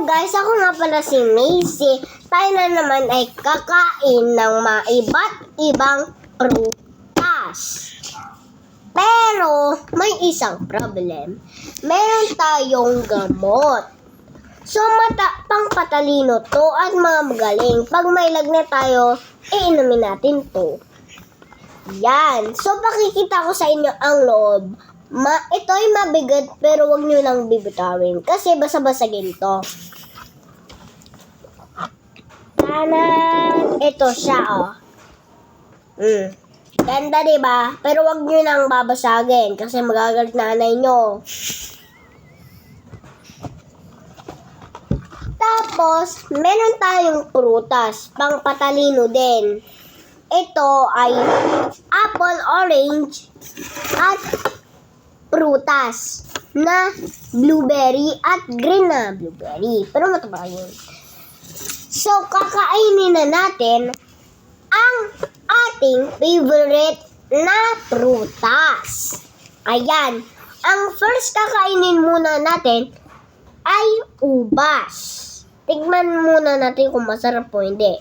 guys, ako nga pala si Macy. Tayo na naman ay kakain ng mga iba't ibang prutas. Pero, may isang problem. Meron tayong gamot. So, pang-patalino to at mga magaling. Pag may lagnat tayo, iinumin natin to. Yan. So, pakikita ko sa inyo ang loob. Ito'y mabigat pero wag nyo lang bibitawin kasi basa-basagin to. Tanan! Ito siya, oh. Ganda, diba? Pero wag nyo lang babasagin kasi magagalit nanay nyo. Tapos, meron tayong prutas, pang patalino din. Ito ay apple, orange, at prutas na blueberry at green na blueberry. Pero mataba yun. So, kakainin na natin ang ating favorite na prutas. Ayan. Ang first kakainin muna natin ay ubas. Tignan muna natin kung masarap o hindi.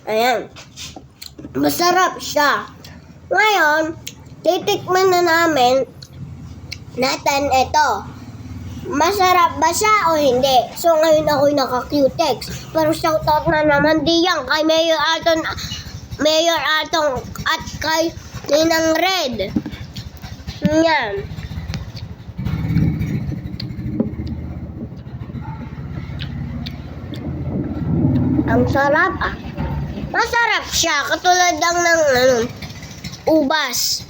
Ayan. Masarap siya. Ngayon, titikman na natin ito. Masarap ba siya o hindi? So, ngayon ako'y naka-Q-Tex. Pero shoutout na naman diyan kay Mayor Atong at kay Ninang Red. Yan. Ang sarap ah. Masarap siya. Katulad lang ng ubas.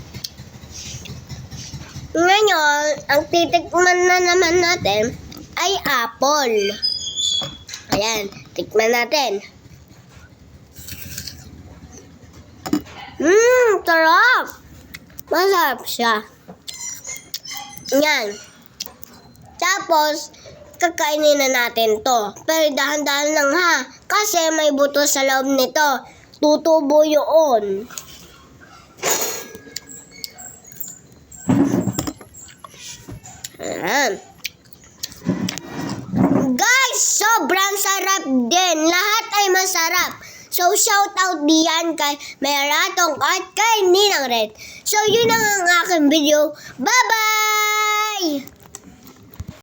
Ngayon, ang titikman na naman natin ay apple. Ayan, tikman natin. Sarap! Masarap siya. Yan. Tapos, kakainin na natin to. Pero dahan-dahan lang ha. Kasi may buto sa loob nito. Tutubo yun. Ayan. Guys, sobrang sarap din. Lahat ay masarap. So, shout out diyan kay Meratong at kay Ninang Red. So, yun ang aking video. Bye-bye!